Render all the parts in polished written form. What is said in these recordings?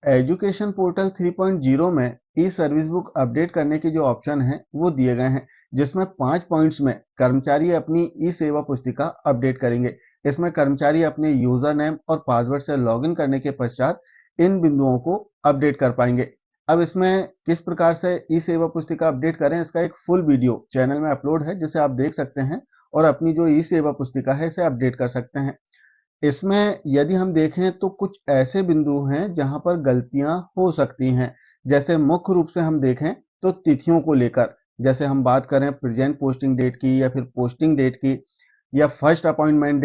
Education portal 3.0 में ई service book update करने के जो ऑप्शन हैं वो दिए गए हैं, जिसमें 5 पॉइंट्स में कर्मचारी अपनी ई सेवा पुस्तिका अपडेट करेंगे। इसमें कर्मचारी अपने यूजर नेम और पासवर्ड से लॉगिन करने के पश्चात इन बिंदुओं को अपडेट कर पाएंगे। अब इसमें किस प्रकार से ई सेवा पुस्तिका अपडेट करें, इसका एक फुल वीडियो चैनल में अपलोड है, जिसे आप देख सकते हैं और अपनी जो ई सेवा पुस्तिका है इसे अपडेट कर सकते हैं। इसमें यदि हम देखें तो कुछ ऐसे बिंदु हैं जहां पर गलतियां हो सकती हैं। जैसे मुख्य रूप से हम देखें तो तिथियों को लेकर, जैसे हम बात करें प्रेजेंट पोस्टिंग डेट की या फिर पोस्टिंग डेट की या फर्स्ट अपॉइंटमेंट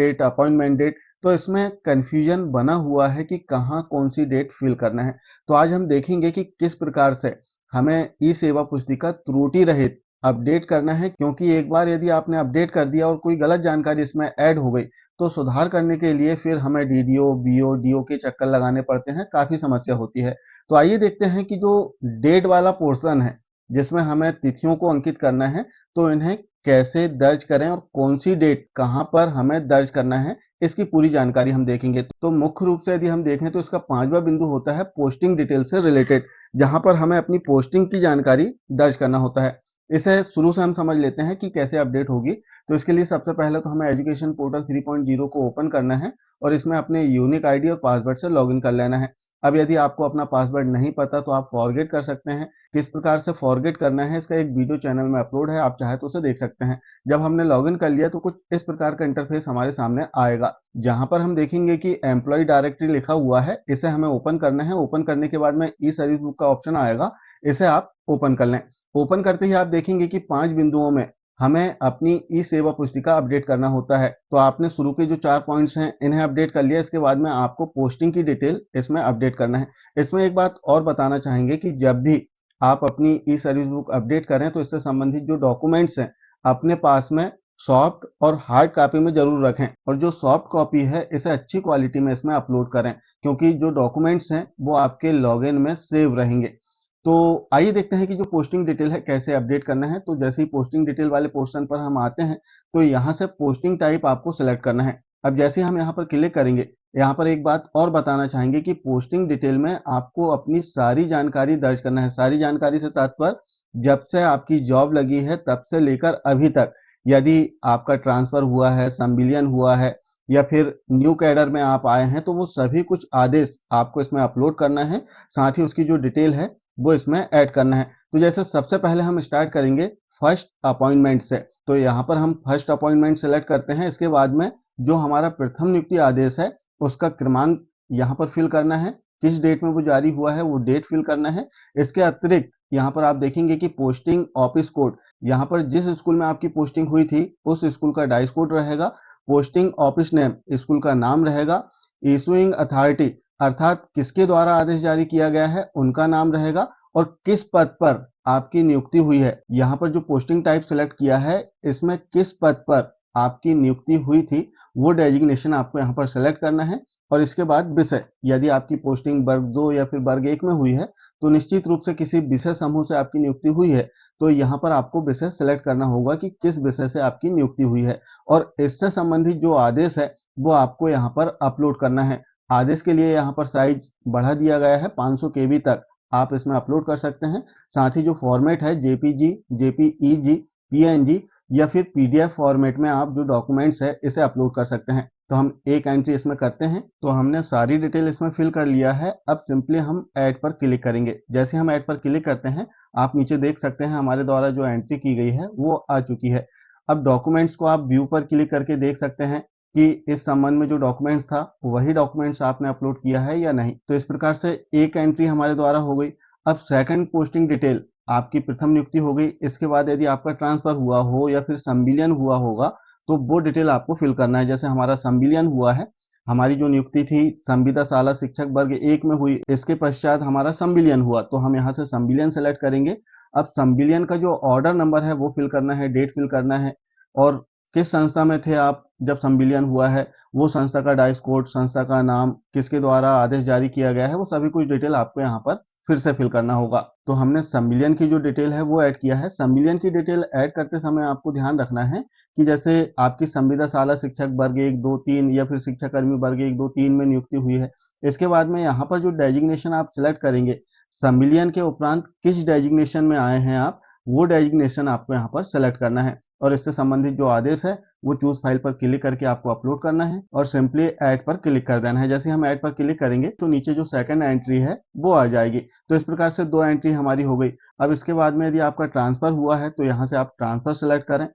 डेट, तो इसमें कंफ्यूजन बना हुआ है कि कहाँ कौन सी डेट फिल करना है। तो आज हम देखेंगे कि किस प्रकार से हमें ई सेवा पुस्तिका त्रुटि रहित अपडेट करना है, क्योंकि एक बार यदि आपने अपडेट कर दिया और कोई गलत जानकारी इसमें ऐड हो गई तो सुधार करने के लिए फिर हमें डीडीओ, बीओ, डीओ के चक्कर लगाने पड़ते हैं, काफी समस्या होती है। तो आइए देखते हैं कि जो डेट वाला पोर्शन है, जिसमें हमें तिथियों को अंकित करना है, तो इन्हें कैसे दर्ज करें और कौन सी डेट कहां पर हमें दर्ज करना है, इसकी पूरी जानकारी हम देखेंगे। तो मुख्य रूप से यदि हम देखें तो इसका 5वां बिंदु होता है पोस्टिंग डिटेल से रिलेटेड, जहां पर हमें अपनी पोस्टिंग की जानकारी दर्ज करना होता है। इसे शुरू से हम समझ लेते हैं कि कैसे अपडेट होगी। तो इसके लिए सबसे पहले तो हमें एजुकेशन पोर्टल 3.0 को ओपन करना है और इसमें अपने यूनिक आईडी और पासवर्ड से लॉगिन कर लेना है। अब यदि आपको अपना पासवर्ड नहीं पता तो आप फॉरगेट कर सकते हैं। किस प्रकार से फॉरगेट करना है इसका एक वीडियो चैनल में अपलोड है, आप चाहे तो उसे देख सकते हैं। जब हमने लॉगिन कर लिया तो कुछ इस प्रकार का इंटरफेस हमारे सामने आएगा, जहां पर हम देखेंगे कि एम्प्लॉय डायरेक्टरी लिखा हुआ है, इसे हमें ओपन करना है। ओपन करने के बाद में ई सर्विस बुक का ऑप्शन आएगा, इसे आप ओपन कर लें। ओपन करते ही आप देखेंगे कि 5 बिंदुओं में हमें अपनी ई सेवा पुस्तिका अपडेट करना होता है। तो आपने शुरू के जो 4 पॉइंट्स हैं इन्हें अपडेट कर लिया, इसके बाद में आपको पोस्टिंग की डिटेल इसमें अपडेट करना है। इसमें एक बात और बताना चाहेंगे कि जब भी आप अपनी ई सर्विस बुक अपडेट करें तो इससे संबंधित जो डॉक्यूमेंट्स हैं अपने पास में सॉफ्ट और हार्ड कॉपी में जरूर रखें, और जो सॉफ्ट कॉपी है इसे अच्छी क्वालिटी में इसमें अपलोड करें, क्योंकि जो डॉक्यूमेंट्स हैं वो आपके लॉगिन में सेव रहेंगे। तो आइए देखते हैं कि जो पोस्टिंग डिटेल है कैसे अपडेट करना है। तो जैसे ही पोस्टिंग डिटेल वाले पोर्शन पर हम आते हैं तो यहाँ से पोस्टिंग टाइप आपको सेलेक्ट करना है। अब जैसे ही हम यहाँ पर क्लिक करेंगे, यहाँ पर एक बात और बताना चाहेंगे कि पोस्टिंग डिटेल में आपको अपनी सारी जानकारी दर्ज करना है। सारी जानकारी से तात्पर्य जब से आपकी जॉब लगी है तब से लेकर अभी तक, यदि आपका ट्रांसफर हुआ है, संविलियन हुआ है या फिर न्यू कैडर में आप आए हैं, तो वो सभी कुछ आदेश आपको इसमें अपलोड करना है। साथ ही उसकी जो डिटेल है वो इसमें ऐड करना है। तो जैसे सबसे पहले हम स्टार्ट करेंगे फर्स्ट अपॉइंटमेंट से। तो यहाँ पर हम फर्स्ट अपॉइंटमेंट सेलेक्ट करते हैं। इसके बाद में जो हमारा प्रथम नियुक्ति आदेश है उसका क्रमांक यहाँ पर फिल करना है, किस डेट में वो जारी हुआ है वो डेट फिल करना है। इसके अतिरिक्त यहाँ पर आप देखेंगे कि पोस्टिंग ऑफिस कोड, यहाँ पर जिस स्कूल में आपकी पोस्टिंग हुई थी उस स्कूल का डाइस कोड रहेगा। पोस्टिंग ऑफिस नेम, स्कूल का नाम रहेगा। इशूइंग अथॉरिटी, अर्थात किसके द्वारा आदेश जारी किया गया है उनका नाम रहेगा, और किस पद पर आपकी नियुक्ति हुई है। यहाँ पर जो पोस्टिंग टाइप सेलेक्ट किया है इसमें किस पद पर आपकी नियुक्ति हुई थी वो डेजिग्नेशन आपको यहाँ पर सेलेक्ट करना है। और इसके बाद विषय, यदि आपकी पोस्टिंग वर्ग 2 या फिर वर्ग 1 में हुई है तो निश्चित रूप से किसी विषय समूह से आपकी नियुक्ति हुई है, तो यहाँ पर आपको विषय सेलेक्ट करना होगा कि किस विषय से आपकी नियुक्ति हुई है, और इससे संबंधित जो आदेश है वो आपको यहाँ पर अपलोड करना है। आदेश के लिए यहाँ पर साइज बढ़ा दिया गया है 500 केबी तक आप इसमें अपलोड कर सकते हैं। साथ ही जो फॉर्मेट है जेपीजी, जेपीईजी, पीएनजी या फिर पीडीएफ फॉर्मेट में आप जो डॉक्यूमेंट्स है इसे अपलोड कर सकते हैं। तो हम एक एंट्री इसमें करते हैं। तो हमने सारी डिटेल इसमें फिल कर लिया है। अब सिंपली हम ऐड पर क्लिक करेंगे। जैसे हम ऐड पर क्लिक करते हैं आप नीचे देख सकते हैं हमारे द्वारा जो एंट्री की गई है वो आ चुकी है। अब डॉक्यूमेंट्स को आप व्यू पर क्लिक करके देख सकते हैं कि इस संबंध में जो डॉक्यूमेंट्स था वही डॉक्यूमेंट्स आपने अपलोड किया है या नहीं। तो इस प्रकार से एक एंट्री हमारे द्वारा हो गई। अब सेकंड पोस्टिंग डिटेल, आपकी प्रथम नियुक्ति हो गई। इसके बाद यदि आपका ट्रांसफर हुआ हो या फिर संविलियन हुआ होगा तो वो डिटेल आपको फिल करना है। जैसे हमारा संविलियन हुआ है, हमारी जो नियुक्ति थी संविदा शाला शिक्षक वर्ग 1 में हुई, इसके पश्चात हमारा संविलियन हुआ तो हम यहाँ से संविलियन सेलेक्ट करेंगे। अब संविलियन का जो ऑर्डर नंबर है वो फिल करना है, डेट फिल करना है, और किस संस्था में थे आप जब संविलियन हुआ है वो संस्था का डाइस कोड, संस्था का नाम, किसके द्वारा आदेश जारी किया गया है, वो सभी कुछ डिटेल आपको यहाँ पर फिर से फिल करना होगा। तो हमने सम्मिलियन की जो डिटेल है वो ऐड किया है। सम्मिलियन की डिटेल ऐड करते समय आपको ध्यान रखना है कि जैसे आपकी संविदा शाला शिक्षक वर्ग 1, 2, 3 या फिर शिक्षा कर्मी वर्ग 1, 2, 3 में नियुक्ति हुई है। इसके बाद में यहाँ पर जो डेजिग्नेशन आप सिलेक्ट करेंगे, सम्मिलियन के उपरांत किस डेजिग्नेशन में आए हैं आप, वो डेजिग्नेशन आपको यहाँ पर सेलेक्ट करना है और इससे संबंधित जो आदेश है वो चूज फाइल पर क्लिक करके आपको अपलोड करना है और सिंपली ऐड पर क्लिक कर देना है। जैसे हम ऐड पर क्लिक करेंगे तो नीचे जो सेकंड एंट्री है वो आ जाएगी। तो इस प्रकार से 2 एंट्री हमारी हो गई। अब इसके बाद में यदि आपका ट्रांसफर हुआ है तो यहाँ से आप ट्रांसफर सेलेक्ट करें,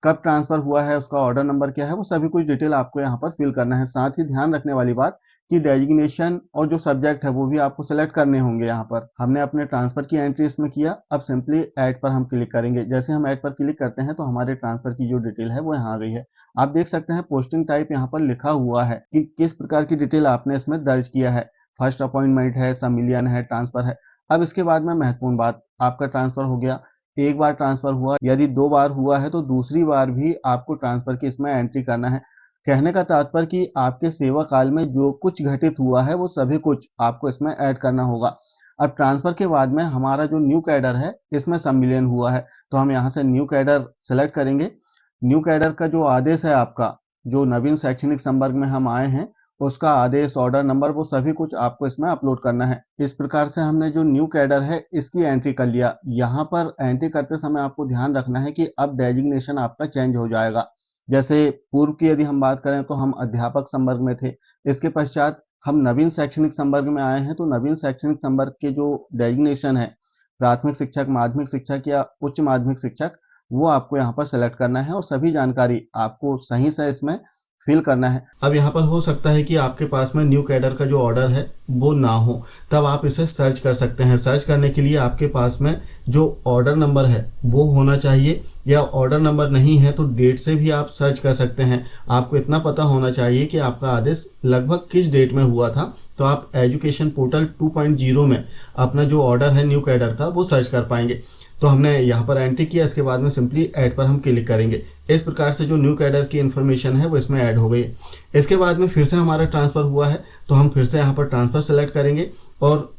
कब ट्रांसफर हुआ है, उसका ऑर्डर नंबर क्या है, वो सभी कुछ डिटेल आपको यहाँ पर फिल करना है। साथ ही ध्यान रखने वाली बात कि डेजिग्नेशन और जो सब्जेक्ट है वो भी आपको सेलेक्ट करने होंगे। यहाँ पर हमने अपने ट्रांसफर की एंट्री इसमें किया। अब सिंपली ऐड पर हम क्लिक करेंगे। जैसे हम ऐड पर क्लिक करते हैं तो हमारे ट्रांसफर की जो डिटेल है वो यहाँ आ गई है। आप देख सकते हैं पोस्टिंग टाइप यहाँ पर लिखा हुआ है कि किस प्रकार की डिटेल आपने इसमें दर्ज किया है। फर्स्ट अपॉइंटमेंट है, सम्मिलियन है, ट्रांसफर है। अब इसके बाद में महत्वपूर्ण बात, आपका ट्रांसफर हो गया, एक बार ट्रांसफर हुआ, यदि 2 बार हुआ है तो दूसरी बार भी आपको ट्रांसफर की इसमें एंट्री करना है। कहने का तात्पर्य कि आपके सेवा काल में जो कुछ घटित हुआ है वो सभी कुछ आपको इसमें ऐड करना होगा। अब ट्रांसफर के बाद में हमारा जो न्यू कैडर है इसमें सम्मिलियन हुआ है तो हम यहाँ से न्यू कैडर सेलेक्ट करेंगे। न्यू कैडर का जो आदेश है आपका, जो नवीन शैक्षणिक संवर्ग में हम आए हैं उसका आदेश, ऑर्डर नंबर, वो सभी कुछ आपको इसमें अपलोड करना है। इस प्रकार से हमने जो न्यू कैडर है इसकी एंट्री कर लिया। यहाँ पर एंट्री करते समय आपको ध्यान रखना है कि अब डेजिग्नेशन आपका चेंज हो जाएगा। जैसे पूर्व की यदि हम बात करें तो हम अध्यापक संवर्ग में थे, इसके पश्चात हम नवीन शैक्षणिक संवर्ग में आए हैं तो नवीन शैक्षणिक संवर्ग के जो डेजिग्नेशन है, प्राथमिक शिक्षक, माध्यमिक शिक्षक या उच्च माध्यमिक शिक्षक, वो आपको यहाँ पर सेलेक्ट करना है और सभी जानकारी आपको सही से इसमें फिल करना है। अब यहाँ पर हो सकता है कि आपके पास में न्यू कैडर का जो ऑर्डर है वो ना हो, तब आप इसे सर्च कर सकते हैं। सर्च करने के लिए आपके पास में जो ऑर्डर नंबर है वो होना चाहिए, या ऑर्डर नंबर नहीं है तो डेट से भी आप सर्च कर सकते हैं। आपको इतना पता होना चाहिए कि आपका आदेश लगभग किस डेट में हुआ था, तो आप एजुकेशन पोर्टल 2.0 में अपना जो ऑर्डर है न्यू कैडर का वो सर्च कर पाएंगे। तो हमने यहाँ पर एंट्री किया, इसके बाद में सिंपली ऐड पर हम क्लिक करेंगे। इस प्रकार से जो न्यू कैडर की इन्फॉर्मेशन है वो इसमें ऐड हो गई है। इसके बाद में फिर से हमारा ट्रांसफ़र हुआ है तो हम फिर से यहाँ पर ट्रांसफ़र सेलेक्ट करेंगे और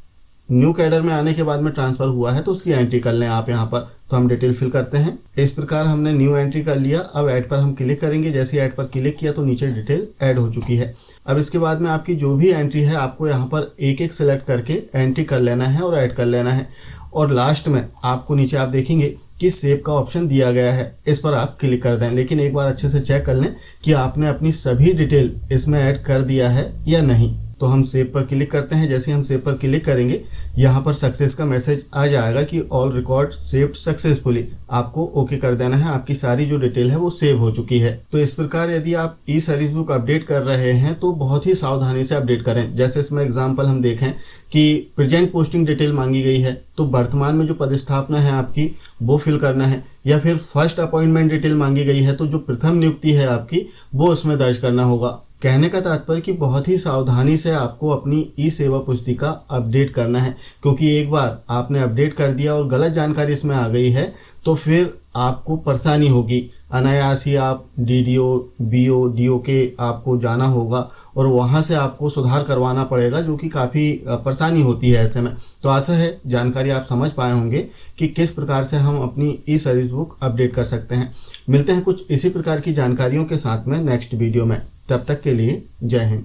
न्यू कैडर में आने के बाद में ट्रांसफ़र हुआ है तो उसकी एंट्री कर लें आप यहाँ पर। तो हम डिटेल फिल करते हैं। इस प्रकार हमने न्यू एंट्री कर लिया। अब ऐड पर हम क्लिक करेंगे। जैसे ऐड पर क्लिक किया तो नीचे डिटेल ऐड हो चुकी है। अब इसके बाद में आपकी जो भी एंट्री है आपको यहाँ पर एक एक सेलेक्ट करके एंट्री कर लेना है और ऐड कर लेना है। और लास्ट में आपको नीचे आप देखेंगे कि सेव का ऑप्शन दिया गया है, इस पर आप क्लिक कर दें। लेकिन एक बार अच्छे से चेक कर लें कि आपने अपनी सभी डिटेल इसमें ऐड कर दिया है या नहीं। तो हम सेव पर क्लिक करते हैं। जैसे हम सेव पर क्लिक करेंगे यहाँ पर सक्सेस का मैसेज आ जाएगा कि ऑल रिकॉर्ड सेव्ड सक्सेसफुली। आपको ओके कर देना है, आपकी सारी जो डिटेल है वो सेव हो चुकी है। तो इस प्रकार यदि आप ई सर्विस बुक अपडेट कर रहे हैं तो बहुत ही सावधानी से अपडेट करें। जैसे इसमें एग्जाम्पल हम देखें कि प्रेजेंट पोस्टिंग डिटेल मांगी गई है तो वर्तमान में जो पदस्थापना है आपकी वो फिल करना है, या फिर फर्स्ट अपॉइंटमेंट डिटेल मांगी गई है तो जो प्रथम नियुक्ति है आपकी वो उसमें दर्ज करना होगा। कहने का तात्पर्य कि बहुत ही सावधानी से आपको अपनी ई सेवा पुस्तिका अपडेट करना है, क्योंकि एक बार आपने अपडेट कर दिया और गलत जानकारी इसमें आ गई है तो फिर आपको परेशानी होगी। अनायास ही आप डीडीओ, बीओ, डीओ के आपको जाना होगा और वहां से आपको सुधार करवाना पड़ेगा, जो कि काफ़ी परेशानी होती है ऐसे में। तो आशा है जानकारी आप समझ पाए होंगे कि किस प्रकार से हम अपनी ई सर्विस बुक अपडेट कर सकते हैं। मिलते हैं कुछ इसी प्रकार की जानकारियों के साथ में नेक्स्ट वीडियो में। तब तक के लिए जय हिंद।